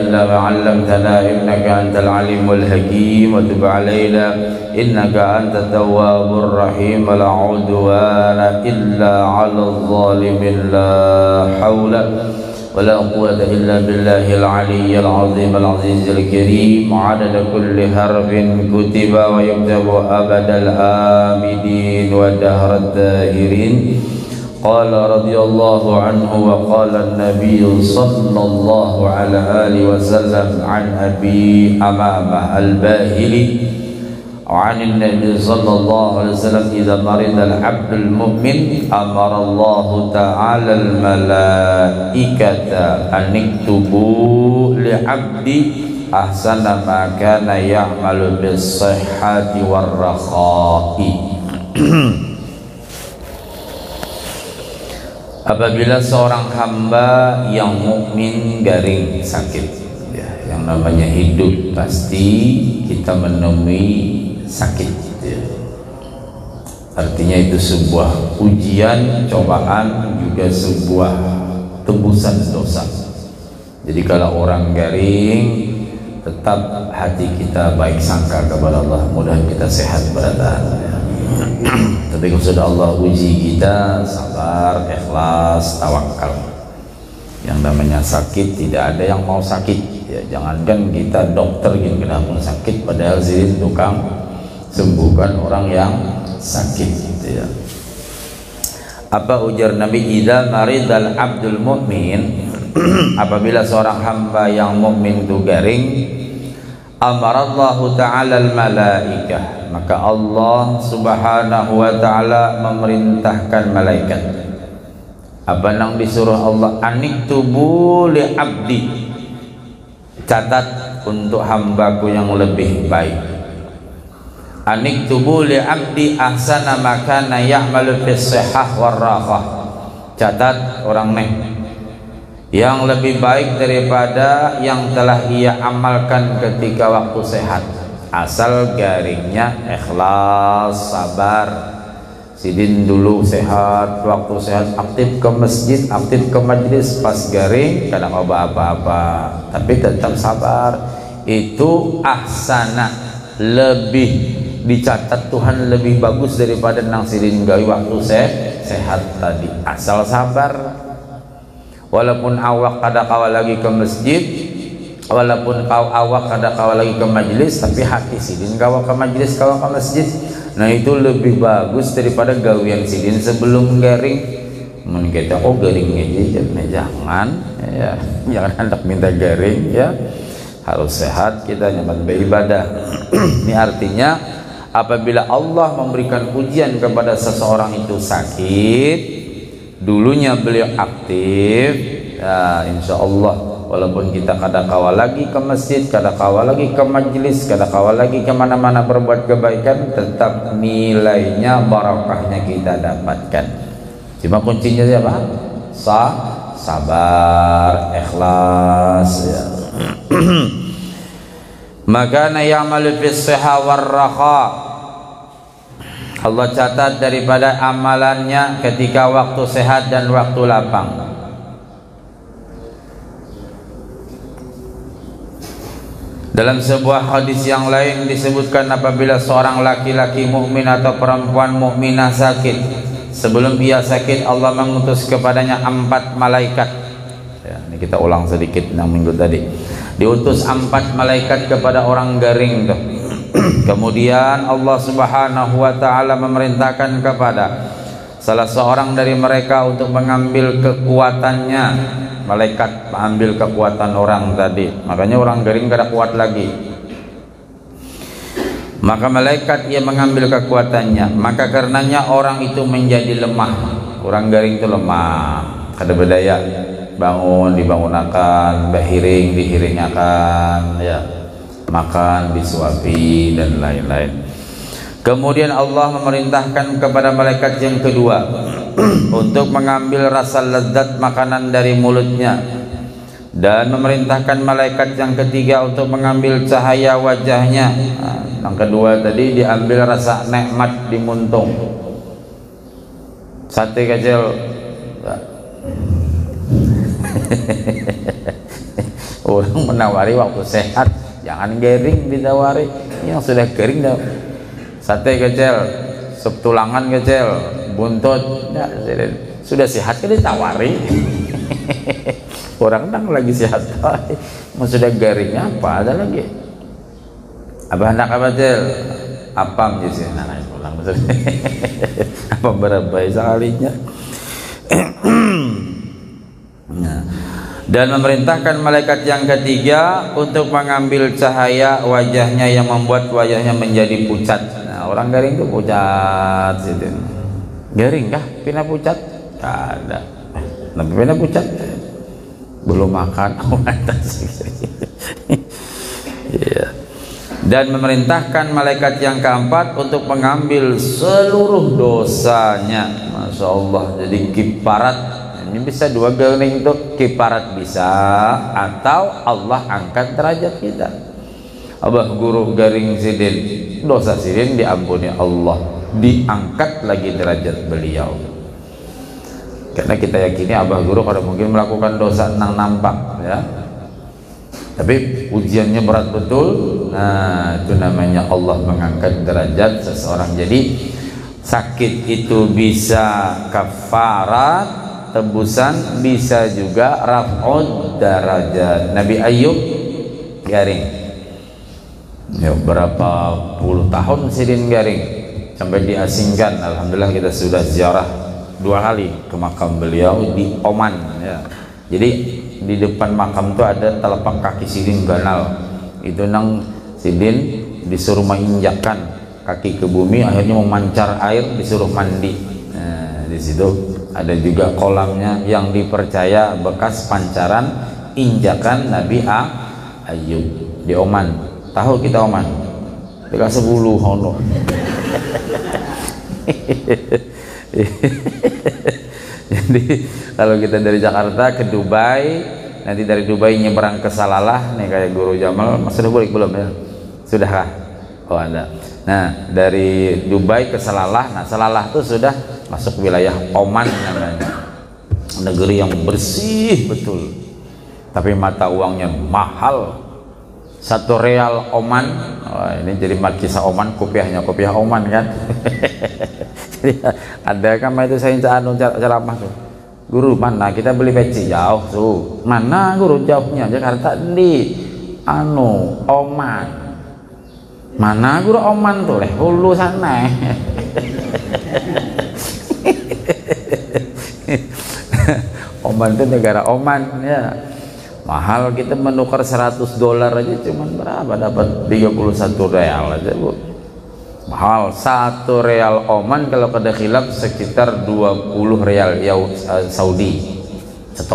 إلا ما علمتنا إنك أنت العليم الحكيم وتب علينا إنك أنت التواب الرحيم ولا عدوان إلا على الظالمين لا حول ولا قوة إلا بالله العلي العظيم العزيز الكريم عدد كل حرف كتب ويكتب أبد الآبدين ودهر الداهرين قال رضي الله عنه وقال النبي صلى الله عليه آله وسلم عن أبي أمامة الباهلي عن النبي صلى الله عليه وسلم إذا مرض العبد المؤمن أمر الله تعالى الملائكة أن اكتبوا لعبدي أحسن ما كان يعمل بالصحة والرخاء. Apabila seorang hamba yang mukmin garing sakit, ya, yang namanya hidup pasti kita menemui sakit, ya. Artinya itu sebuah ujian, cobaan, juga sebuah tebusan dosa. Jadi kalau orang garing, tetap hati kita baik sangka kepada Allah, mudah kita sehat bertahan, ya. Tapi kalau sudah Allah uji kita, sabar, ikhlas, tawakal. Yang namanya sakit, tidak ada yang mau sakit, ya. Jangankan kita dokter yang kena pun sakit, padahal sih tukang sembuhkan orang yang sakit, ya. Apa ujar Nabi? Idza maridal abdul mu'min apabila seorang hamba yang mukmin itu garing, amarallahu ta'ala al-malaikah, maka Allah subhanahu wa ta'ala memerintahkan malaikat. Apa yang disuruh Allah? Aniktubu li abdi, catat untuk hambaku yang lebih baik. Aniktubu li abdi ahsana makana ya'malu fis sihah warrafah, catat orang nih yang lebih baik daripada yang telah ia amalkan ketika waktu sehat, asal garingnya ikhlas, sabar. Sidin dulu sehat, waktu sehat aktif ke masjid, aktif ke majlis, pas garing kadang apa-apa, tapi tetap sabar. Itu ahsana, lebih dicatat Tuhan lebih bagus daripada nang sidin gawe waktu sehat tadi, asal sabar. Walaupun awak kada kawa lagi ke masjid, walaupun kau awak kada kawa lagi ke majlis, tapi hati sidin kawa ke majlis, kawa ke masjid. Nah itu lebih bagus daripada gawian sidin sebelum garing. Mun kita garing aja, jangan, ya, jangan hendak minta garing, ya. Harus sehat kita nyaman beribadah. Ini artinya apabila Allah memberikan ujian kepada seseorang itu sakit, dulunya beliau aktif, ya, insya Allah walaupun kita kada kawal lagi ke masjid, kada kawal lagi ke majlis, kada kawal lagi kemana-mana berbuat kebaikan, tetap nilainya, barakahnya kita dapatkan. Cuma kuncinya siapa? Sabar, ikhlas, ya. Maka ya'malu fis sihah war raha, Allah catat daripada amalannya ketika waktu sehat dan waktu lapang. Dalam sebuah hadis yang lain disebutkan apabila seorang laki-laki mukmin atau perempuan mukminah sakit, sebelum ia sakit Allah mengutus kepadanya 4 malaikat. Ya, ini kita ulang sedikit yang minggu tadi. Diutus 4 malaikat kepada orang garing tuh. Kemudian Allah subhanahu wa ta'ala memerintahkan kepada salah seorang dari mereka untuk mengambil kekuatannya. Malaikat ambil kekuatan orang tadi, makanya orang garing kada kuat lagi. Maka malaikat ia mengambil kekuatannya, maka karenanya orang itu menjadi lemah. Orang garing itu lemah, kada berdaya, bangun dibangunakan, berhiring dihiringakan, ya, makan disuapi dan lain-lain. Kemudian Allah memerintahkan kepada malaikat yang kedua untuk mengambil rasa lezat makanan dari mulutnya, dan memerintahkan malaikat yang ketiga untuk mengambil cahaya wajahnya. Nah, yang kedua tadi diambil rasa nikmat di muntung. Sate kecil Orang menawari waktu sehat, jangan garing ditawari. Yang sudah kering dah. Sate kecil, sup tulangan kecil, buntut, ya, sudah sehat kan ditawari. Orang kan lagi sehat, mau sudah garing apa ada lagi? Abah hendak apa cel? Apa sih? Nah, pulang maksudnya. Apa berapa sekalinya? Nah. Dan memerintahkan malaikat yang ketiga untuk mengambil cahaya wajahnya yang membuat wajahnya menjadi pucat. Nah, orang garing itu pucat gitu. Garing kah? Pina pucat? Gak ada. Tapi pina pucat belum makan. Yeah. Dan memerintahkan malaikat yang keempat untuk mengambil seluruh dosanya. Masya Allah. Jadi kiparat. Ini bisa dua garing itu, kiparat bisa, atau Allah angkat derajat kita. Abah guru garing sidin, dosa sidin diampuni Allah, diangkat lagi derajat beliau. Karena kita yakini abah guru kalau mungkin melakukan dosa nang nampak ya, tapi ujiannya berat betul. Nah, itu namanya Allah mengangkat derajat seseorang. Jadi sakit itu bisa kafarat, tebusan, bisa juga raf'ud darajat. Nabi Ayub garing ya, berapa puluh tahun sidin garing sampai diasingkan. Alhamdulillah kita sudah ziarah 2 kali ke makam beliau di Oman ya. Jadi di depan makam itu ada telapak kaki sidin ganal, itu nang sidin disuruh menginjakkan kaki ke bumi, akhirnya memancar air, disuruh mandi. Nah, di situ ada juga kolamnya yang dipercaya bekas pancaran injakan Nabi Ayub di Oman. Tahu kita Oman? Dekat 10 hono. Jadi kalau kita dari Jakarta ke Dubai, nanti dari Dubai nyebrang ke Salalah nih kayak Guru Jamal, sudah boleh belum ya? Sudahkah? Oh ada. Nah dari Dubai ke Salalah, nah Salalah itu sudah masuk wilayah Oman namanya, negeri yang bersih betul, tapi mata uangnya mahal. 1 real Oman, oh, ini jadi kisah Oman, kopiahnya kopiah Oman kan. Jadi ada kan itu saya ceramah tuh, guru mana kita beli peci jauh tuh, mana guru jauhnya Jakarta di Oman, mana guru Oman tuh leh hulu sana. Oman itu negara Oman ya, mahal. Kita menukar $100 aja cuman berapa, dapat 31 real aja bu, mahal. 1 real Oman kalau kada khilaf sekitar 20 real ya Saudi. 1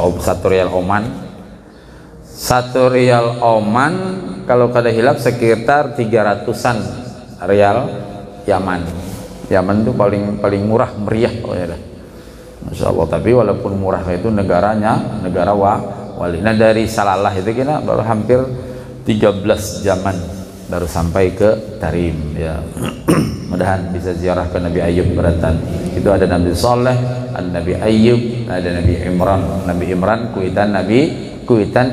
real Oman, 1 real Oman kalau kada khilaf sekitar 300-an real Yaman. Yaman itu paling murah meriah oh ya dah. Masya Allah. Tapi walaupun murah itu negaranya negara wali. Nah dari Salalah itu kita baru hampir 13 jaman baru sampai ke Tarim ya. Mudahan bisa ziarah ke Nabi Ayub beratan. Itu ada Nabi Saleh, ada Nabi Ayub, ada Nabi Imran. Nabi Imran kuitan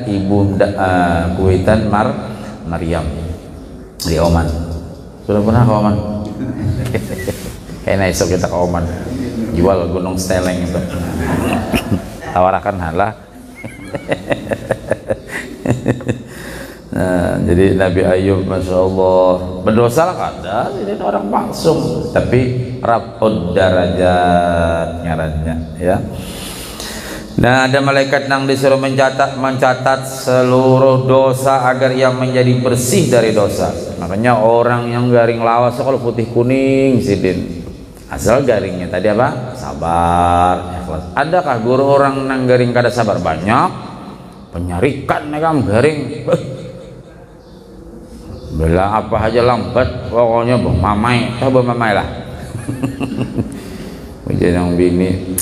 ibu kuitan Maryam di Oman. Sudah pernah ke Oman? Kayaknya esok kita ke Oman, jual gunung Steleng itu. Tawarakan halah. Nah, jadi Nabi Ayub Masya Allah berdosa lah kada, jadi orang maksum, tapi raf'ud darajat ngarannya ya. Nah ada malaikat yang disuruh mencatat seluruh dosa agar ia menjadi bersih dari dosa. Makanya orang yang garing lawas kalau putih kuning sidin, asal garingnya tadi apa? Sabar, ikhlas. Adakah guru orang nang garing kada sabar? Banyak penyarikan negam garing. Bela apa aja lambat, pokoknya mamai, coba mamai lah. Ujian yang bini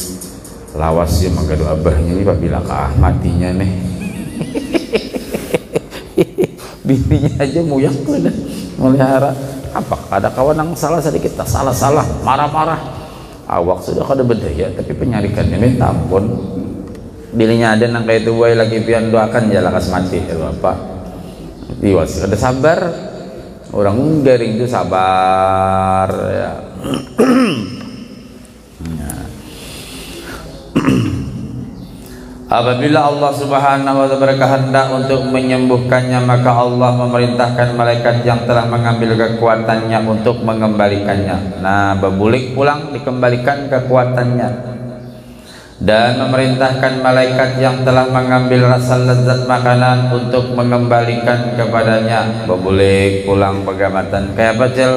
lawas sih magadu abahnya ini pak bila kah matinya nih. Bininya aja muyak udah melihara. Apa ada kawan yang salah sedikit, tak salah marah-marah. Awak sudah kada berdaya, tapi penyarikannya minta ampun. Bilinya ada nang kayak itu boy lagi pian doakan jalan kas mati ya Bapak. Diwas ada sabar. Orang garing itu sabar ya. Apabila Allah Subhanahu wa ta'ala berkehendak untuk menyembuhkannya, maka Allah memerintahkan malaikat yang telah mengambil kekuatannya untuk mengembalikannya. Nah, bebulik pulang dikembalikan kekuatannya. Dan memerintahkan malaikat yang telah mengambil rasa lezat makanan untuk mengembalikan kepadanya. Bebulik pulang pegamatan. Kayak apa, Cel?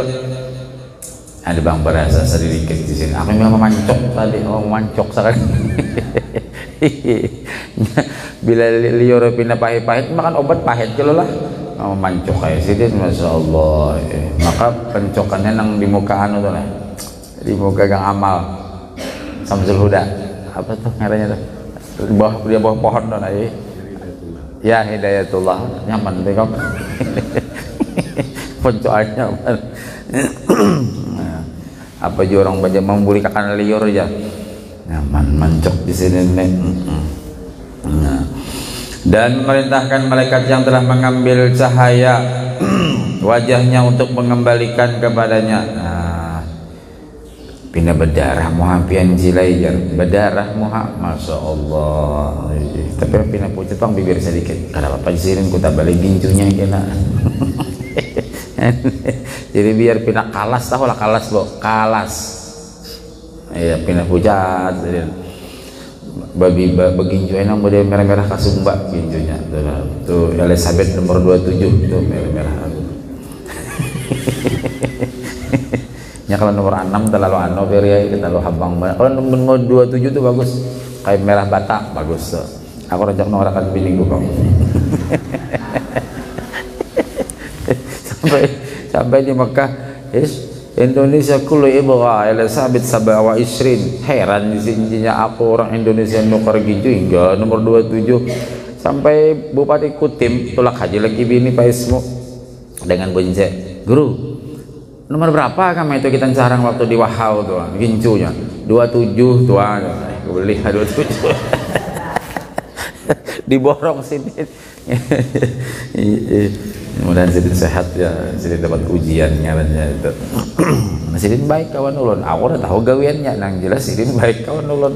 Ada bang berasa sedikit di sini. Aku memang mancok tadi, mancok sekali. Bila liur pindah pahit-pahit makan obat pahit kalau lah mancok kayak sini, masya Allah. Maka pencokannya nang di muka anu tuh lah, di muka gang amal Samsul Huda, apa tuh ngaranya tuh, di bawah pohon tuh lah ya, Hidayatullah, nyaman deh kamu. Pencokannya apa aja orang baca membuli kakan liur aja nyaman mancok di sini nih. Nah. Dan memerintahkan malaikat yang telah mengambil cahaya wajahnya untuk mengembalikan kepadanya. Nah, pindah berdarah muhafian jilayar berdarah masya Allah. Tapi pindah pucat bang bibir sedikit. Kalau apa sirin ku tak balik ginjunya kena. Jadi biar pindah kalas, tahu lah kalas bo, kalas. Iya pindah pucat. Babi beginju enak model merah-merah kasumba ginjunya. Tuh Elizabeth nomor 27 tuh merah-merah. Ya kalau nomor 6 terlalu anoveria terlalu habang banget. Kalau nomor 27 tuh bagus. Kayak merah bata bagus tuh. Aku rajak norakan biniku kok. sampai di Mekah Indonesia kullu ibgha ila sabit 27. Heran isinya aku orang Indonesia nukar ginju hingga nomor 27 sampai Bupati Kutim tolak haji lagi bini Pak Ismu dengan bunyi guru nomor berapa kamu itu kita carang waktu di Wahau tuh ginjunya 27 tuh aku beli 27 diborong sini. Mudah-mudahan Sidin sehat ya, Sidin dapat ujian ngarannya itu. Sidin baik kawan ulun, aku udah tahu gawiannya, nang jelas Sidin baik kawan ulun.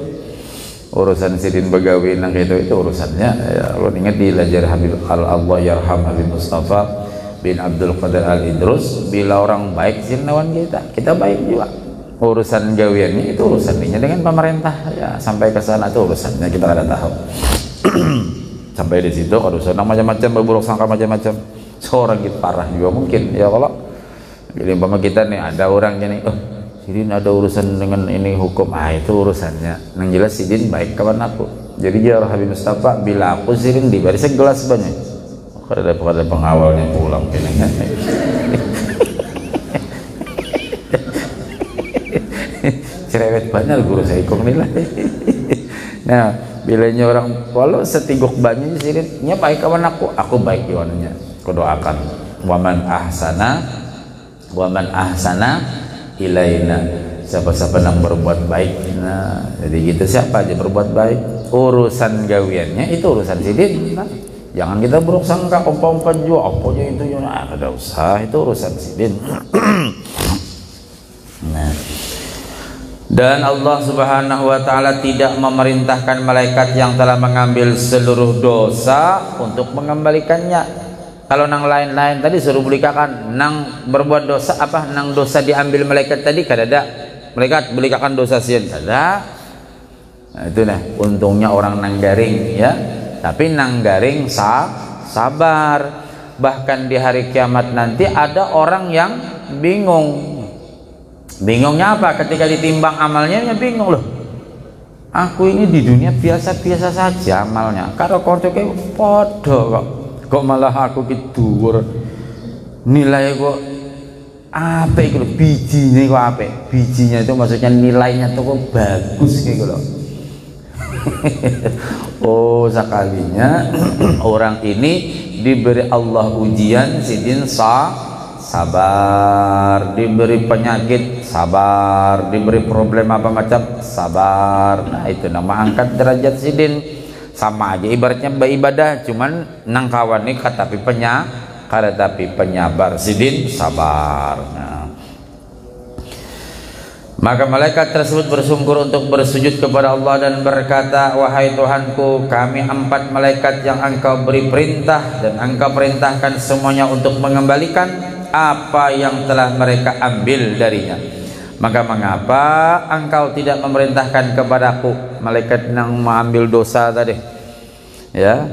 Urusan Sidin begawi nang itu urusannya. Ya, ulun ingat di Lajar Habib Allah Yarham Habib Mustafa bin Abdul Qadir Al Idrus, bila orang baik Sidin lawan kita baik juga. Urusan gawiannya itu urusannya dengan pemerintah ya, sampai ke sana itu urusannya kita ada tahu. Sampai di situ urusan macam-macam berburuk sangka macam-macam. Seorang gitu parah juga mungkin ya kalau jadi umpama kita nih ada orang gini Sidin ada urusan dengan ini hukum itu urusannya nang jelas Sidin baik kawan aku jadi dia Habib Mustafa bila aku Sidin diberi segelas banyak pada pengawalnya pulang kini cerewet banyak guru saya ikut nilai. Nah bilanya orang walau setiguk banyak Sidin nya baik kawan aku baik kawannya doakan waman ahsana ilaina siapa-siapa yang berbuat baik. Nah jadi gitu siapa aja berbuat baik urusan gawiannya itu urusan Sidin. Nah, jangan kita buruk sangka pompa-pompa juga apanya itu ada usaha itu urusan Sidin. Nah dan Allah Subhanahu wa ta'ala tidak memerintahkan malaikat yang telah mengambil seluruh dosa untuk mengembalikannya. Kalau nang lain-lain tadi suruh belikakan nang berbuat dosa apa nang dosa diambil malaikat tadi kadada malaikat belikakan dosa sian kada. Nah, itu nah untungnya orang nang garing ya, tapi nang garing sabar. Bahkan di hari kiamat nanti ada orang yang bingungnya apa ketika ditimbang amalnya bingung loh, aku ini di dunia biasa-biasa saja amalnya karo konco kayak podo kok malah aku gitu nilai kok apa itu bijinya kok apa bijinya itu maksudnya nilainya tuh kok bagus gitu loh. Oh sekalinya orang ini diberi Allah ujian Sidin sabar, diberi penyakit sabar, diberi problem apa macam sabar. Nah itu nama angkat derajat Sidin sama aja ibaratnya beribadah, cuman nang kawan nih tapi penyabar sidin sabar. Nah. Maka malaikat tersebut bersungkur untuk bersujud kepada Allah dan berkata, wahai Tuhanku, kami 4 malaikat yang engkau beri perintah dan engkau perintahkan semuanya untuk mengembalikan apa yang telah mereka ambil darinya. Maka mengapa engkau tidak memerintahkan kepadaku, malaikat yang mengambil dosa tadi, ya?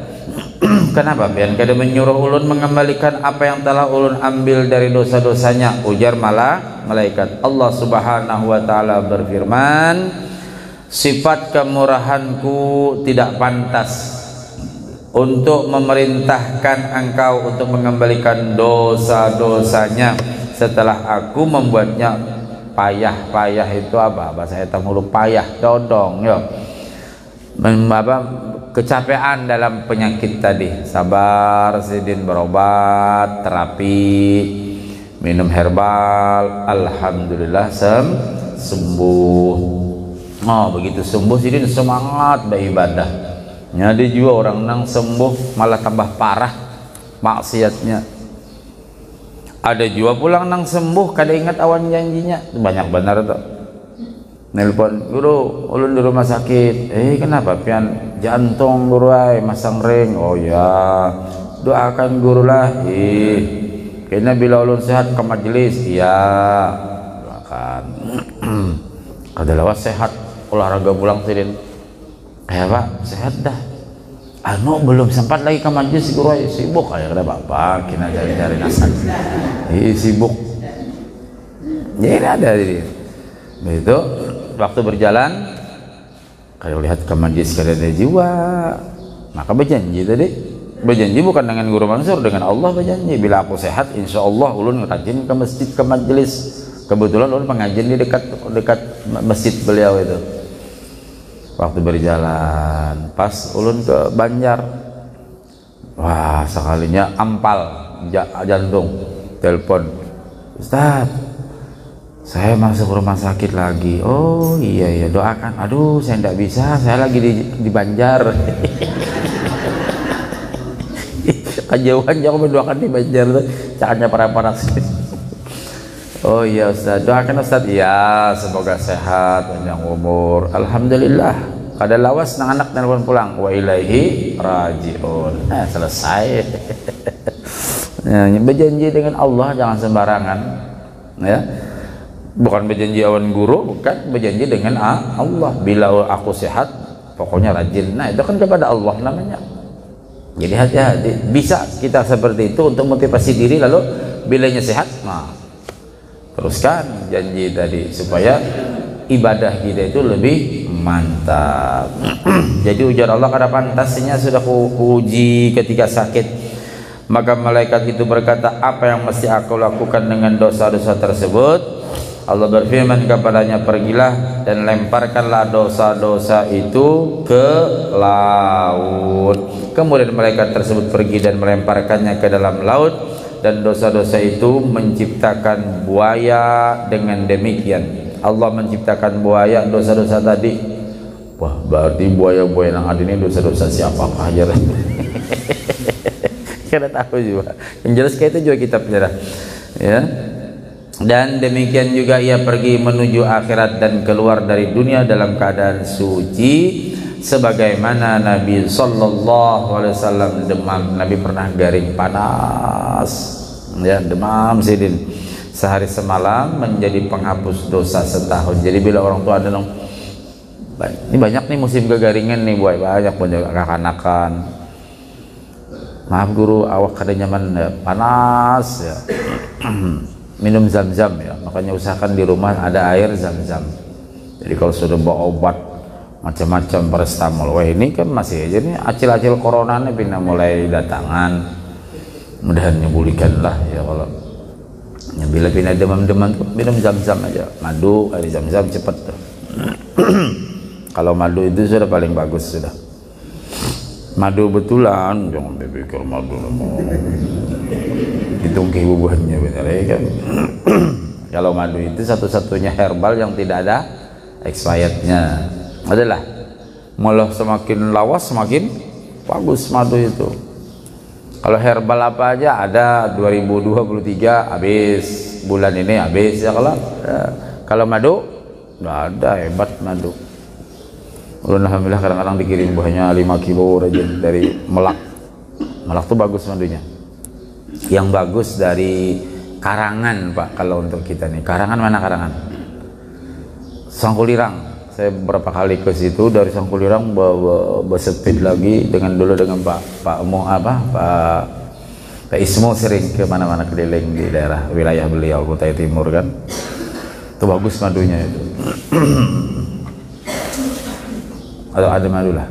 Kenapa pian kada menyuruh ulun mengembalikan apa yang telah ulun ambil dari dosa-dosanya? Ujar malah malaikat. Allah Subhanahu wa taala berfirman, sifat kemurahanku tidak pantas untuk memerintahkan engkau untuk mengembalikan dosa-dosanya setelah aku membuatnya payah itu apa bahasa eta mulu payah dodong yo kecapean dalam penyakit tadi. Sabar sidin, berobat, terapi, minum herbal, alhamdulillah sembuh. Oh begitu sembuh sidin semangat beribadah. Jadi juga orang nang sembuh malah tambah parah maksiatnya. Ada juga pulang nang sembuh kada ingat awan janjinya. Banyak benar tuh. Nelpon, guru, ulun di rumah sakit. Kenapa pian? Jantung guru ay masang ring. Oh ya, doakan guru lah. Kayaknya bila ulun sehat ke majelis. Iya, doakan. Kada lawas sehat, olahraga pulang sidin. Pak, sehat dah. Belum sempat lagi ke majelis guru ay sibuk aja kada apa-apa, kena cari-cari nasan. Sibuk. Jadi ada jadi. Begitu waktu berjalan kalau lihat ke majelis kada ada jiwa, maka berjanji tadi. Berjanji bukan dengan Guru Mansur, dengan Allah berjanji. Bila aku sehat, insya Allah ulun rajin ke masjid, ke majelis. Kebetulan ulun pengajian di dekat masjid beliau itu. Waktu berjalan, pas ulun ke Banjar, wah sekalinya ampal jantung, telepon, Ustaz, saya masuk rumah sakit lagi. Oh iya doakan. Aduh saya tidak bisa, saya lagi di Banjar. Kejauhan jangan mendoakan di Banjar tuh, caranya para sini. Oh iya Ustaz, doakan Ustaz. Ya semoga sehat, panjang umur. Alhamdulillah. Kada lawas nang anak nelpon pulang. Wa ilaihi rajiun. Selesai. Berjanji dengan Allah jangan sembarangan. Ya. Bukan berjanji awan guru, bukan berjanji dengan Allah. Bila aku sehat, pokoknya rajin. Nah itu kan kepada Allah namanya. Jadi hati-hati. Bisa kita seperti itu untuk motivasi diri, lalu bilanya sehat, nah teruskan janji tadi supaya ibadah kita itu lebih mantap. Jadi ujar Allah kada pantasnya sudah uji ketika sakit. Maka malaikat itu berkata, apa yang mesti aku lakukan dengan dosa-dosa tersebut? Allah berfirman kepadanya, pergilah dan lemparkanlah dosa-dosa itu ke laut. Kemudian malaikat tersebut pergi dan melemparkannya ke dalam laut. Dan dosa-dosa itu menciptakan buaya. Dengan demikian Allah menciptakan buaya, dosa-dosa tadi. Wah berarti buaya-buaya yang ada ini dosa-dosa siapakah aja. Kita tahu juga. Yang jelas kayak itu juga kita penyerah. Ya. Dan demikian juga ia pergi menuju akhirat dan keluar dari dunia dalam keadaan suci, sebagaimana Nabi Sallallahu Alaihi Wasallam demam. Nabi pernah garing panas, ya demam sidin sehari semalam menjadi penghapus dosa setahun. Jadi bila orang tua ada dong, ini banyak nih musim kegaringan nih buat banyak kekanakan. Maaf guru, awak kada nyaman ya, panas ya. Minum zam-zam ya, makanya usahakan di rumah ada air zam-zam. Jadi kalau sudah bawa obat macam-macam paracetamol, wah ini kan masih aja nih acil-acil corona nih pindah mulai datangan. Mudahan nyembuhkan lah ya. Kalau ya, bila pindah demam-demam tuh minum zam-zam aja, madu air zam-zam cepet tuh. Kalau madu itu sudah paling bagus sudah. Madu betulan, jangan berpikir madu hitung kebubuhannya benar ya kan. Kalau madu itu satu-satunya herbal yang tidak ada expirednya adalah malah semakin lawas semakin bagus madu itu. Kalau herbal apa aja ada 2023 habis, bulan ini habis ya. Kalau madu nggak ada, hebat madu. Alhamdulillah kadang-kadang dikirim buahnya 5 kilo aja dari Melak. Melak tuh bagus madunya. Yang bagus dari Karangan Pak, kalau untuk kita nih. Karangan mana Karangan? Sangkulirang. Saya beberapa kali ke situ, dari Sangkulirang bersepit lagi dengan Pak Ismo sering ke mana-mana keliling di daerah wilayah beliau Kutai Timur kan. Itu bagus madunya itu. Atau ada madu lah.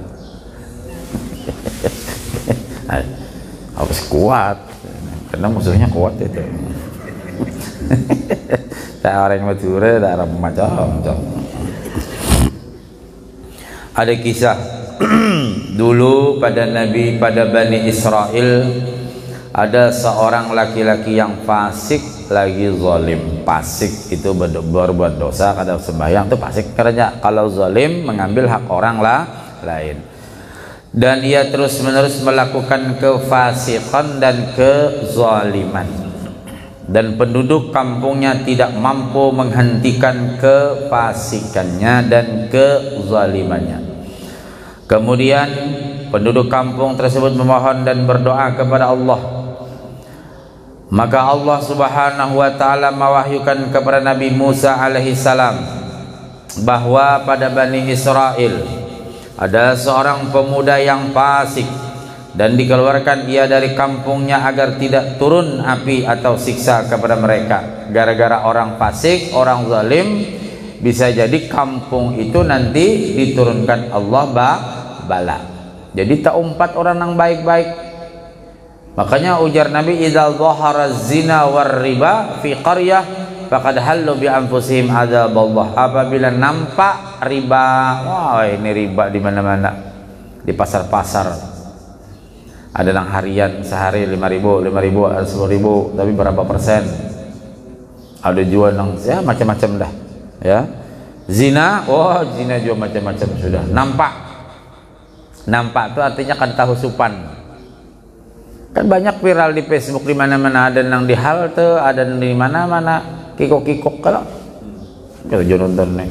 Harus kuat karena musuhnya kuat itu. Tak orang Madura, tak orang macam-macam. Ada kisah dulu pada Bani Israel, ada seorang laki-laki yang fasik lagi zalim. Fasik itu berbuat dosa, kadang sembahyang itu fasik karena kalau zalim mengambil hak orang lain. Dan ia terus-menerus melakukan kefasikan dan kezaliman. Dan penduduk kampungnya tidak mampu menghentikan kefasikannya dan kezalimannya. Kemudian penduduk kampung tersebut memohon dan berdoa kepada Allah. Maka Allah Subhanahu wa taala mewahyukan kepada Nabi Musa alaihi salam bahwa pada Bani Israel ada seorang pemuda yang fasik dan dikeluarkan ia dari kampungnya agar tidak turun api atau siksa kepada mereka. Gara-gara orang fasik, orang zalim, bisa jadi kampung itu nanti diturunkan Allah bala. Jadi tak umpat orang yang baik-baik. Makanya ujar Nabi, idza dhahara zina war riba fi qaryah faqad hallu bi anfusihim adzaballah. Apabila nampak riba, wah ini riba di mana-mana. Di pasar-pasar ada yang harian sehari 5.000, 10.000, tapi berapa persen? Ada jual yang ya macam-macam dah, ya. Zina, oh zina juga macam-macam sudah. Nampak itu artinya kan tahu supan. Kan banyak viral di Facebook di mana-mana, ada yang di halte, ada yang di mana-mana, kikok-kikok kalau. Ya nonton nih.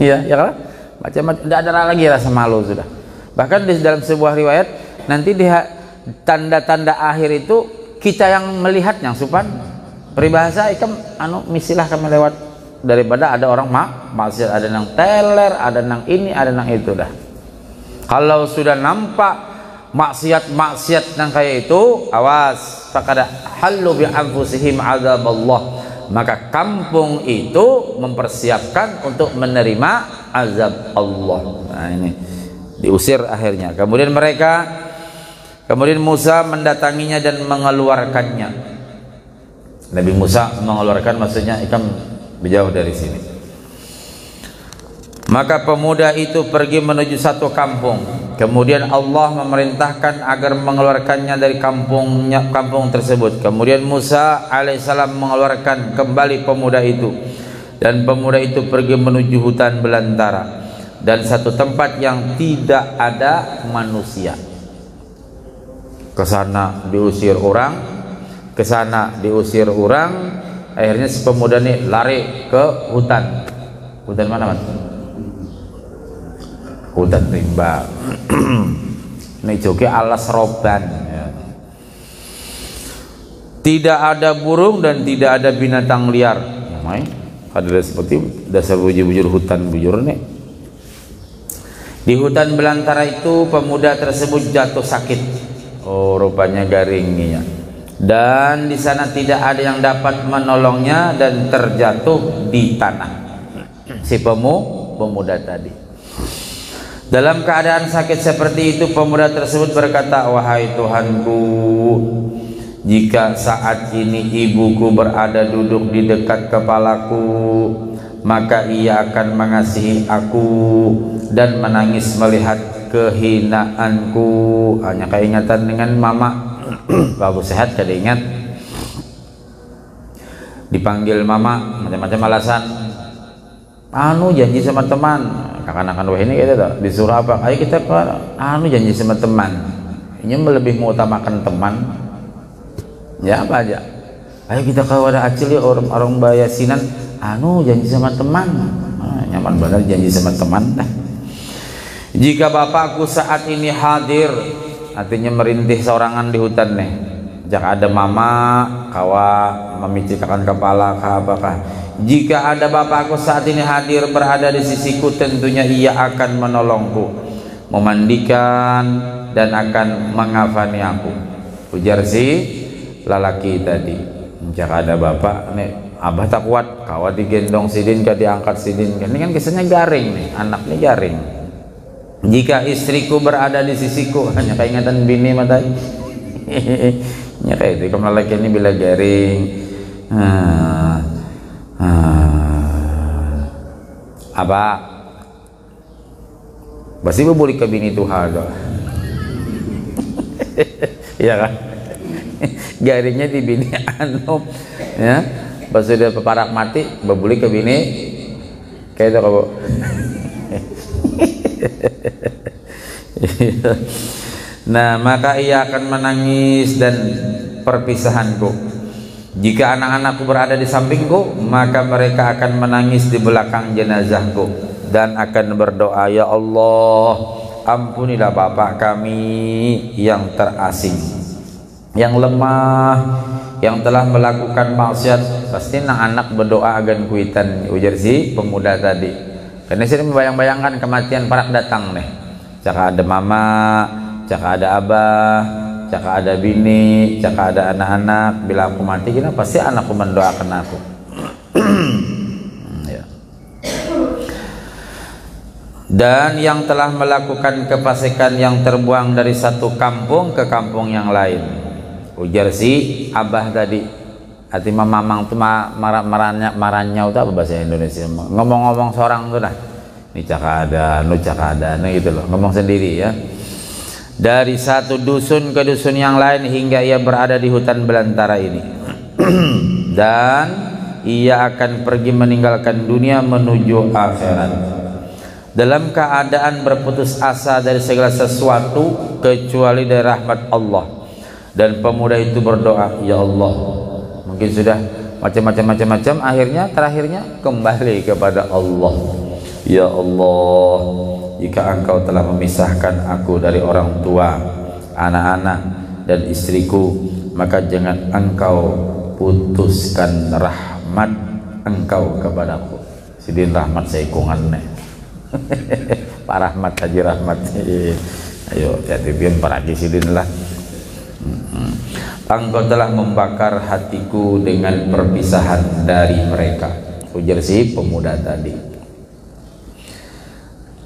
Iya, ya kan? Macam-macam, tidak ada lagi rasa malu sudah. Bahkan di dalam sebuah riwayat nanti di tanda-tanda akhir itu kita yang melihat yang supan. Peribahasa ikam misilah kami lewat daripada ada orang maksiat, ada yang teler, ada yang ini, ada yang itu dah. Kalau sudah nampak maksiat yang kayak itu, awas, faqad hallu bi anfusihim adzaballah. Maka kampung itu mempersiapkan untuk menerima azab Allah. Nah ini diusir akhirnya. Kemudian Musa mendatanginya dan mengeluarkannya. Nabi Musa mengeluarkan, maksudnya ikam berjauh dari sini. Maka pemuda itu pergi menuju satu kampung. Kemudian Allah memerintahkan agar mengeluarkannya dari kampung tersebut. Kemudian Musa alaihissalam mengeluarkan kembali pemuda itu, dan pemuda itu pergi menuju hutan belantara dan satu tempat yang tidak ada manusia. Ke sana diusir orang, ke sana diusir orang. Akhirnya si pemuda ini lari ke hutan. Hutan mana, Mas? Hutan rimba. Ini juga alas roban ya. Tidak ada burung dan tidak ada binatang liar. Ada seperti dasar bujur-bujur hutan bujur nih. Di hutan belantara itu pemuda tersebut jatuh sakit. Oh, rupanya garingnya. Dan di sana tidak ada yang dapat menolongnya dan terjatuh di tanah. Si pemuda tadi. Dalam keadaan sakit seperti itu, pemuda tersebut berkata, wahai Tuhanku, jika saat ini ibuku berada duduk di dekat kepalaku, maka ia akan mengasihi aku dan menangis melihat kehinaanku. Hanya keingatan dengan mama. Bagus sehat kada ingat. Dipanggil mama macam-macam alasan. Janji sama teman akan wah ini kita tuh disuruh apa? Ayo kita janji sama teman. Ini lebih mengutamakan teman. Ya apa aja? Ayo kita kalau ada acil ya orang bayasinan, janji sama teman. Nyaman benar janji sama teman. Jika bapakku saat ini hadir, artinya merintih seorangan di hutan nih. Jika ada mama, kawa memicikkan kepala apakah. Jika ada bapakku saat ini hadir berada di sisiku, tentunya ia akan menolongku, memandikan dan akan mengafani aku. Ujar si lalaki tadi. Jika ada bapak nih, abah tak kuat, kawa digendong sidin, diangkat sidin. Ini kan kisahnya garing nih, anaknya garing. Jika istriku berada di sisiku, hanya keingatan bini mata. Ya kayak itu, kalau laki ini bila garing. Apa? Pasti boleh ke bini Tuhan. Iya kan? Garingnya di bini ya. Pas sudah peparak mati, boleh ke bini. Kayak itu kau. Nah, maka ia akan menangis dan perpisahanku. Jika anak-anakku berada di sampingku, maka mereka akan menangis di belakang jenazahku dan akan berdoa, ya Allah, ampunilah bapak kami yang terasing, yang lemah, yang telah melakukan maksiat. Pasti anak berdoa agan kuitan, ujar si pemuda tadi. Karena saya membayang-bayangkan kematian parak datang nih. Caka ada mama, caka ada abah, caka ada bini, caka ada anak-anak. Bila aku mati, gini pasti anakku mendoakan aku. Ya. Dan yang telah melakukan kefasikan yang terbuang dari satu kampung ke kampung yang lain. Ujar si abah tadi. Arti mamang tuh marahnya itu apa bahasa Indonesia? Ngomong-ngomong seorang tuh dah. Ini caka ada, nu caka ada, nah gitu loh. Ngomong sendiri ya. Dari satu dusun ke dusun yang lain hingga ia berada di hutan belantara ini. Dan ia akan pergi meninggalkan dunia menuju akhirat dalam keadaan berputus asa dari segala sesuatu kecuali dari rahmat Allah. Dan pemuda itu berdoa, ya Allah, mungkin sudah macam-macam akhirnya terakhirnya kembali kepada Allah. Ya Allah, jika engkau telah memisahkan aku dari orang tua, anak-anak dan istriku, maka jangan engkau putuskan rahmat engkau kepadaku. Sidin rahmat saya kungannya. Pak Rahmat, Haji Rahmat. Ayo jadi biar paragi sidin lah. Engkau telah membakar hatiku dengan perpisahan dari mereka, ujar si pemuda tadi.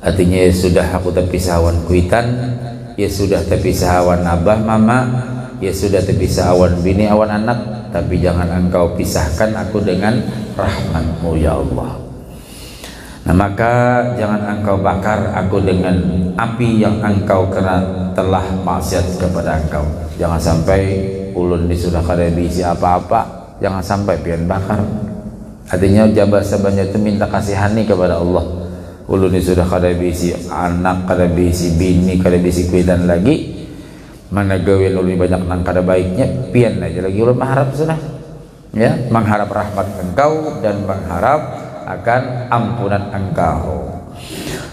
Artinya ya sudah aku terpisah awan kuitan, ya sudah terpisah awan abah mama, ya sudah terpisah awan bini awan anak, tapi jangan engkau pisahkan aku dengan rahmatmu ya Allah. Nah maka jangan engkau bakar aku dengan api yang engkau kena telah maksiat kepada engkau. Jangan sampai ulun di sudah kada bisi apa-apa, jangan sampai pian bakar. Artinya jabat sebanyak itu minta kasihani kepada Allah. Ulun ini sudah kada bisi anak, kada bisi bini, kada bisi kuitan lagi, mana gawin ulun banyak nang kada baiknya, pian aja lagi ulun mengharap sudah, ya, mengharap rahmat engkau dan mengharap akan ampunan engkau.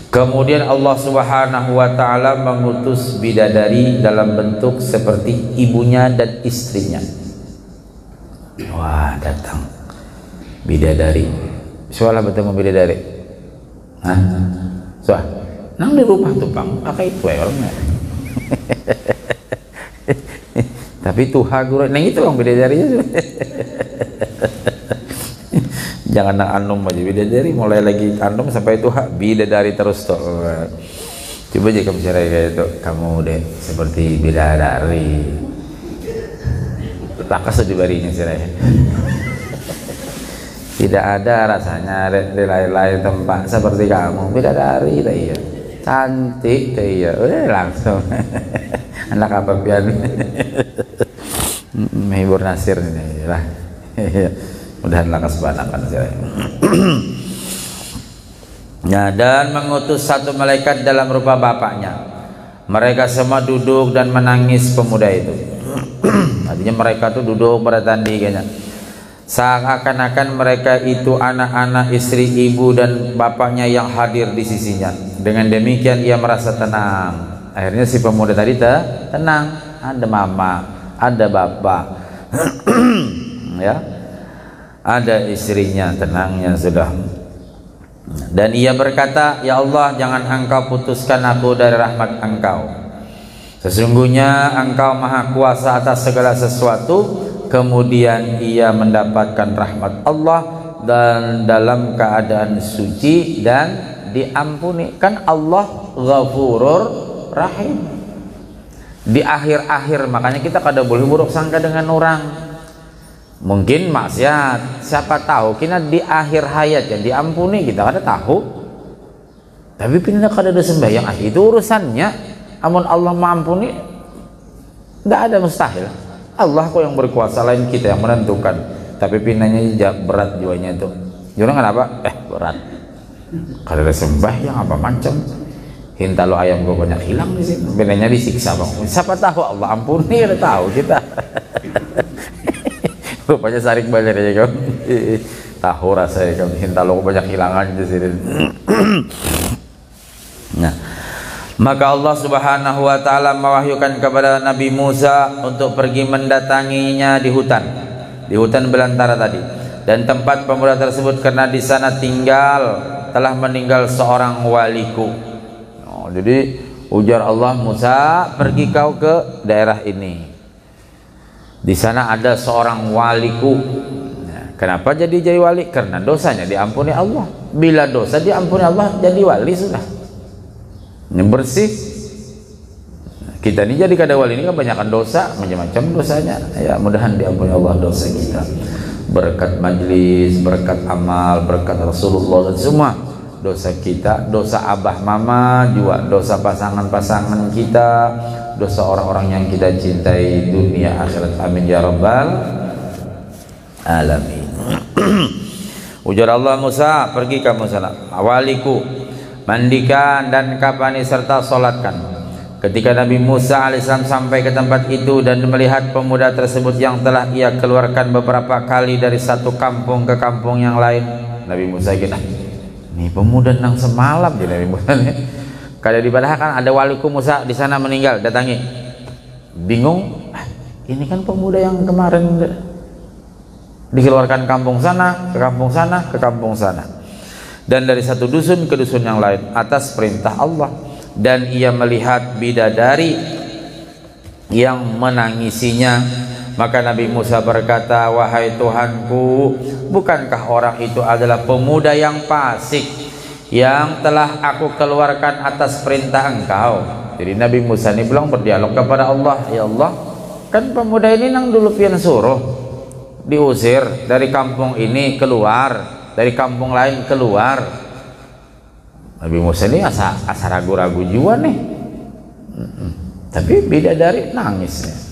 Kemudian Allah Subhanahu wa taala mengutus bidadari dalam bentuk seperti ibunya dan istrinya. Wah, datang bidadari. Soalnya bertemu bidadari. Hah? Soal nang di rumah tuh Bang, kakak itu ya orangnya. Tapi tuha guru nang itu Bang bidadarinya. Jangan nang anum aja bidadari, mulai lagi anum sampai tuha bidadari terus tuh. Coba aja kamu cara kayak itu, kamu deh seperti bidadari. Lakas di barinya sih. Tidak ada rasanya di lain-lain tempat seperti kamu bidadari, iya cantik, iya udah langsung. Anak apa pian menghibur Nasir ini lah. Mudahan lakas banakan saya. Nah, dan mengutus satu malaikat dalam rupa bapaknya. Mereka semua duduk dan menangis pemuda itu. Artinya mereka tuh duduk bertanding kayaknya. Seakan-akan mereka itu anak-anak, istri, ibu dan bapaknya yang hadir di sisinya. Dengan demikian ia merasa tenang. Akhirnya si pemuda tadi tenang. Ada mama, ada bapak, ya, ada istrinya, tenangnya sudah. Dan ia berkata, ya Allah, jangan engkau putuskan aku dari rahmat engkau. Sesungguhnya engkau maha kuasa atas segala sesuatu. Kemudian ia mendapatkan rahmat Allah dan dalam keadaan suci dan diampuni. Kan Allah Ghafurur Rahim. Di akhir-akhir makanya kita kada boleh buruk sangka dengan orang. Mungkin maksiat, siapa tahu kita di akhir hayat yang diampuni, kita kada tahu. Tapi pindah kada ada sembahyang, itu urusannya. Amun Allah mengampuni, tidak ada mustahil. Allah kok yang berkuasa, lain kita yang menentukan. Tapi pindahnya berat jiwanya itu. Jangan kenapa? Berat. Kada ada sembahyang apa macam. Hinta lo ayam gue banyak hilang di sini. Pindahnya disiksa bang. Siapa tahu Allah ampuni, ada tahu kita. Rupanya sarik balik aja kan. Tahu rasanya kan. Hinta lo banyak hilangan di sini. Nah, maka Allah Subhanahu wa taala mewahyukan kepada Nabi Musa untuk pergi mendatanginya di hutan belantara tadi. Dan tempat pemuda tersebut karena di sana telah meninggal seorang waliku. Jadi ujar Allah, Musa, pergi kau ke daerah ini. Di sana ada seorang waliku. Nah, kenapa jadi wali? Karena dosanya diampuni Allah. Bila dosa diampuni Allah, jadi wali sudah. Ini bersih. Kita ini jadi kada wali ini kebanyakan dosa, macam-macam dosanya. Ya, mudahan diampuni Allah dosa kita. Berkat majlis, berkat amal, berkat Rasulullah dan semua. Dosa kita, dosa abah mama juga, dosa pasangan-pasangan kita, dosa orang-orang yang kita cintai dunia akhirat, amin ya rabbal alamin. Ujar Allah, Musa, pergi kamu sana, waliku, mandikan dan kapani serta solatkan. Ketika Nabi Musa alaihissalam sampai ke tempat itu dan melihat pemuda tersebut yang telah ia keluarkan beberapa kali dari satu kampung ke kampung yang lain, Nabi Musa kira, ini pemuda nang semalam di Nabi Musa nih. Kalau di Padahal kan ada waliku Musa di sana meninggal, datangi. Bingung, ini kan pemuda yang kemarin dikeluarkan kampung sana, ke kampung sana, ke kampung sana. Dan dari satu dusun ke dusun yang lain atas perintah Allah. Dan ia melihat bidadari yang menangisinya. Maka Nabi Musa berkata, wahai Tuhanku, bukankah orang itu adalah pemuda yang fasik yang telah aku keluarkan atas perintah engkau? Jadi Nabi Musa ini bilang berdialog kepada Allah, ya Allah, kan pemuda ini nang dulu pian suruh diusir dari kampung ini keluar, dari kampung lain keluar. Nabi Musa ini asa ragu-ragu juga nih. Tapi bidadari nangisnya.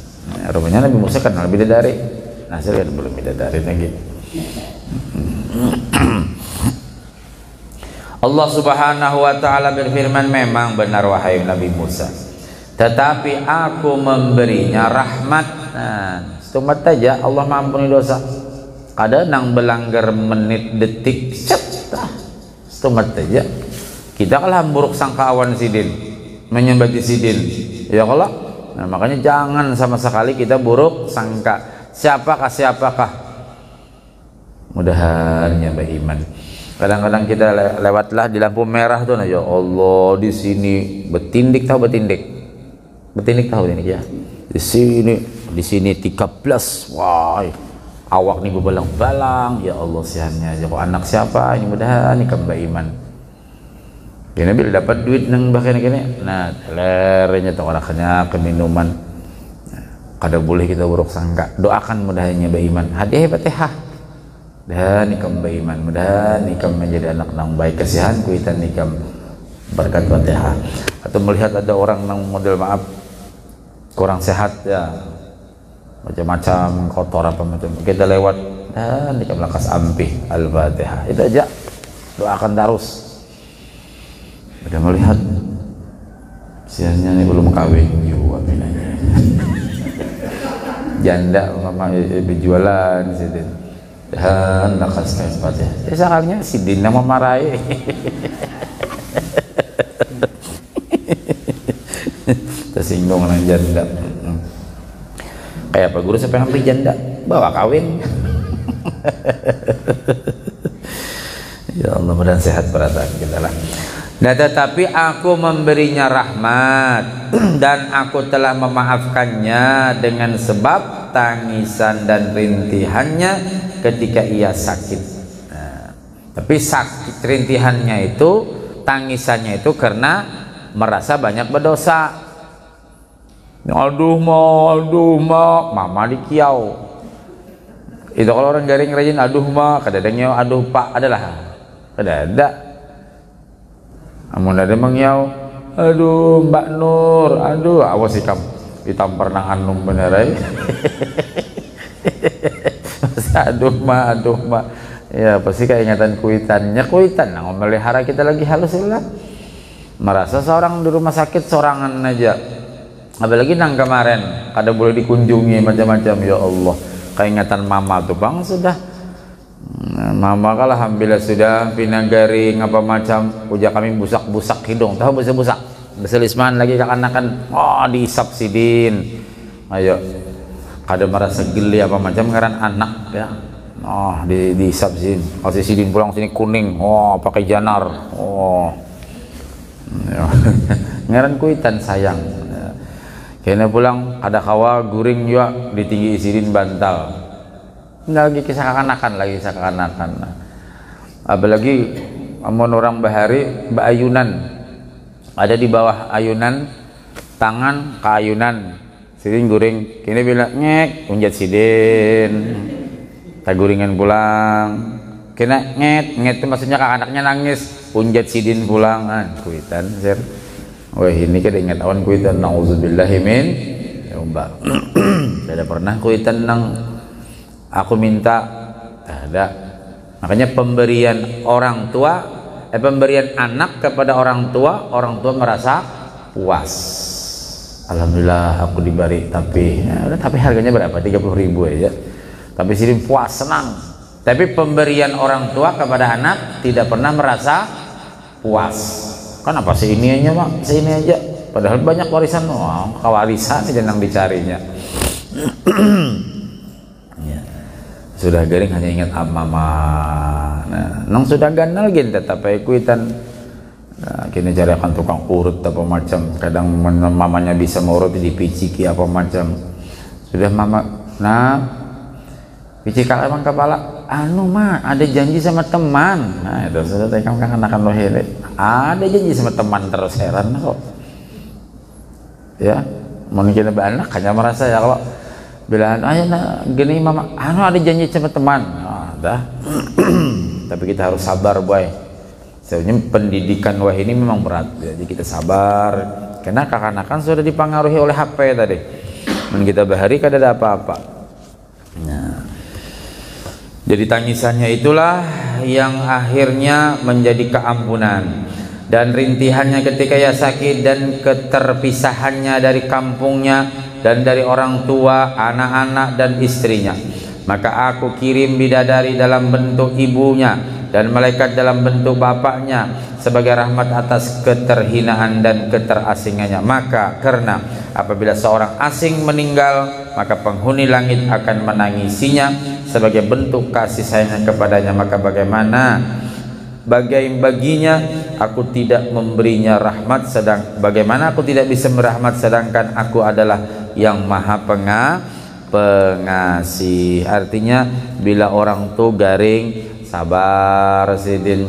Rupanya Nabi Musa kenal bidadari. Nah, saya lihat belum bidadari lagi. Allah Subhanahu wa taala berfirman, memang benar wahai Nabi Musa, tetapi aku memberinya rahmat. Nah, setumat saja Allah mengampuni dosa. Ada nang belanggar menit detik, setumat saja. Kita kalah buruk sangka awan sidin, menyembati sidin. Ya Allah. Nah, makanya jangan sama sekali kita buruk sangka siapakah. Mudahan ya beriman. Kadang-kadang kita lewatlah di lampu merah tuh, nah ya Allah, di sini betindik tahu ini ya. Di sini 13. Wah, awak nih bebalang-balang. Ya Allah, sihannya ya kok anak siapa ini, mudahan nih beriman. Ini bila dapat duit nang bahkan kene, nah lerenya tuh orangnya keminuman. Kada boleh kita buruk sangka. Doakan mudahannya beriman. Hadiah Fatihah. Dan ikam beriman. Mudahan ikam menjadi anak nang baik, kasihan kuitan ikam berkat Fatihah. Atau melihat ada orang nang model kurang sehat ya, macam-macam kotor apa macam, kita lewat dan ikam lakas ampih Al-Fatihah. Itu aja. Doakan terus. Udah melihat sianya ini belum kawin juga binanya. Janda mama berjualan situ. Dan lakas kain sepatnya. Sekarangnya si Dina memarahi. Tersinggung dengan janda. Kayak Pak Guru sampai hampir janda bawa kawin. Ya Allah, mudah sehat perasaan kita lah. Nah, tetapi aku memberinya rahmat dan aku telah memaafkannya dengan sebab tangisan dan rintihannya ketika ia sakit. Nah, tapi sakit rintihannya itu, tangisannya itu karena merasa banyak berdosa. Aduh ma, mama dikiau. Itu kalau orang garing rajin aduh ma, kadang-kadang aduh pak adalah ada. Amun ada mengiau, aduh Mbak Nur, aduh awas ikam ditampar nang anum bener ay. Aduh ma, ya pasti keingatan kuitannya nang memelihara kita lagi halus lah. Merasa seorang di rumah sakit sorangan aja, apalagi nang kemarin kada boleh dikunjungi macam-macam. Ya Allah, keingatan mama tuh bang sudah. Mama kan alhamdulillah sudah pinagari ngapa macam uja kami busak-busak hidung, tahu busak-busak beselisman lagi kekanakan, oh diisap sidin, ayo kada merasa geli apa macam ngaran anak ya, oh diisap sidin, kasih sidin pulang sini kuning, oh pakai janar, oh ngaran kuitan sayang ya. Kena pulang ada kawa guring juga ditinggi sidin bantal. Lagi kisah kekanakan, apalagi amun orang bahari ayunan ada di bawah ayunan, tangan ke ayunan sidin guring, kini bilang ngek unjat sidin tak guringan pulang, kena nget itu maksudnya anaknya nangis unjat sidin pulang, kuitan sir. Wah ini kada ingat awan kuitan nauzubillahi min ya mbak. Tidak pernah kuitan nang aku minta ada. Makanya pemberian orang tua, pemberian anak kepada orang tua merasa puas. Alhamdulillah aku diberi, tapi ya, tapi harganya berapa? 30.000 aja. Tapi sini puas, senang. Tapi pemberian orang tua kepada anak tidak pernah merasa puas. Kan apa sih ini aja mak, sini aja. Padahal banyak warisan, kewarisan aja yang dicarinya. Sudah garing hanya ingat mama. Nah, nang sudah ganal gin tetap kuitan. Nah, kini cari akan tukang urut apa macam. Kadang mamanya bisa mengurut dipiciki apa macam. Sudah mama, nah picikal emang kepala. Anu mah ada janji sama teman. Nah itu sudah tekan akan lo hele. Ada janji sama teman terus heran kok. Ya, mungkin anak hanya merasa ya kalau bilang ayo nah gini mama, anu ada janji sama teman, dah. Tapi kita harus sabar boy. Sebenarnya pendidikan wah ini memang berat, jadi kita sabar. Karena kekanakan sudah dipengaruhi oleh HP tadi. Dan kita bahari kada ada apa-apa. Nah, jadi tangisannya itulah yang akhirnya menjadi keampunan. Dan rintihannya ketika ia sakit dan keterpisahannya dari kampungnya dan dari orang tua, anak-anak dan istrinya. Maka aku kirim bidadari dalam bentuk ibunya dan malaikat dalam bentuk bapaknya sebagai rahmat atas keterhinaan dan keterasingannya. Maka karena apabila seorang asing meninggal, maka penghuni langit akan menangisinya sebagai bentuk kasih sayangnya kepadanya. Maka baginya aku tidak memberinya rahmat, bagaimana aku tidak bisa merahmat sedangkan aku adalah yang maha pengasih. Artinya bila orang tuh garing sabar sidin,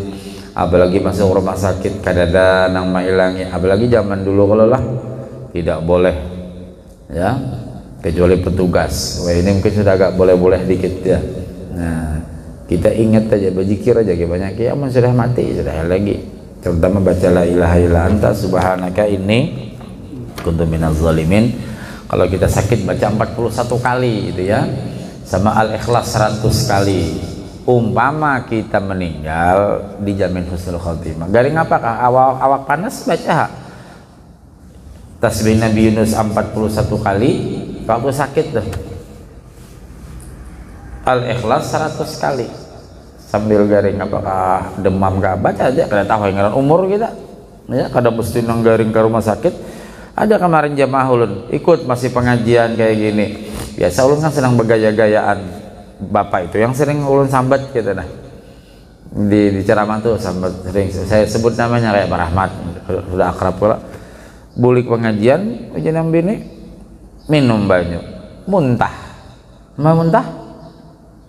apalagi masuk rumah sakit kadada nang mailangi, apalagi zaman dulu kalau lah tidak boleh ya kecuali petugas. Wah ini mungkin sudah agak boleh dikit ya. Nah kita ingat aja, berzikir aja banyak ya, sudah mati sudah lagi, terutama baca la ilaha illa anta subhanaka inni kuntu minaz zalimin. Kalau kita sakit baca 41 kali itu ya, sama al-ikhlas 100 kali umpama kita meninggal dijamin husnul khotimah. Garing apakah? Awak panas baca tasbih Nabi Yunus 41 kali waktu sakit tuh. Al-Ikhlas 100 kali sambil garing apakah demam gak baca aja kada tahu yang umur kita ya kada mesti nang garing ke rumah sakit. Ada kemarin jamaah ulun ikut masih pengajian kayak gini, biasa ulun kan sedang bergaya-gayaan bapak itu yang sering ulun sambat gitu nah di ceramah tuh sambat sering saya sebut namanya kayak Pak Rahmat sudah akrab pula. Bulik pengajian aja nang bini minum banyak muntah mau muntah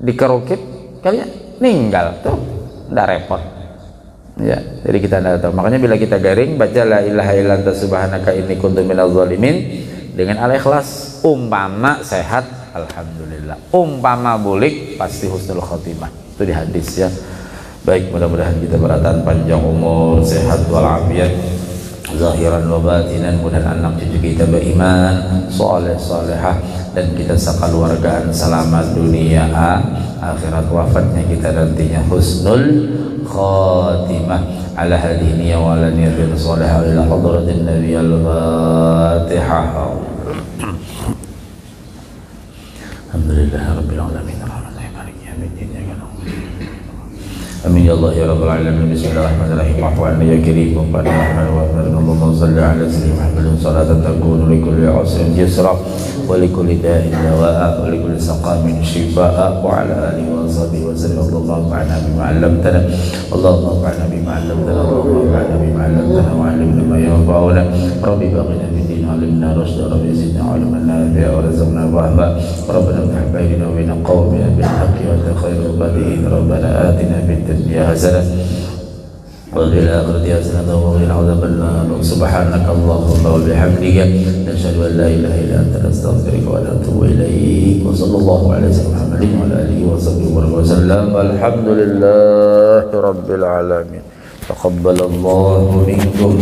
dikerukit kalian ninggal tuh ndak repot ya. Jadi kita tidak tahu, makanya bila kita garing baca la ilaha illa anta subhanaka inni kuntu minadz zalimin dengan al-ikhlas, umpama sehat alhamdulillah, umpama bulik pasti husnul khotimah. Itu di hadis ya. Baik, mudah-mudahan kita beratan panjang umur, sehat walafiat zahiran wa batinan, mudah-mudahan anak cucu kita beriman soleh solehah dan kita sekeluargaan selamat dunia akhirat, wafatnya kita nantinya husnul khatimah. Ala hadhihi niyya wa ala niyatin salihah ila hadratin nabiy al-fatihah. Alhamdulillahirabbil alamin arrahmanirrahim maliki yaumiddin. Amin ya Allah ya rabbal alamin. Bismillahirrahmanirrahim. Rahman ya karim wa rahman Allahumma shalli ala sayyidina Muhammadin salatan takunu li kulli usrin yusra wa li kulli da'in dawa'a wa li kulli saqamin shifaa'a wa ala alihi wa sahbihi wa sallam. Allahumma anfa'na bima 'allamtana Allahumma anfa'na bima 'allamtana Allahumma anfa'na bima 'allamtana wa 'allimna ma yanfa'una. Rabbi baghina fid din 'allimna rushda rabbi zidna 'ilman nafi'a wa rizqna rahma. Rabbana iftah bainana wa bain qaumina bil haqqi wa anta khairul fatihin. Rabbana atina fid dunya hasanah wa fil akhirati hasanah wa qina adzaban nar. Subhanaka Allahumma wa bihamdika nashhadu an la ilaha illa anta nastaghfiruka wa natubu ilaik. Wa sallallahu ala sayyidina Muhammadin wa ala alihi wa sahbihi wa sallam. Alhamdulillahi rabbil alamin. Taqabbalallahu minkum.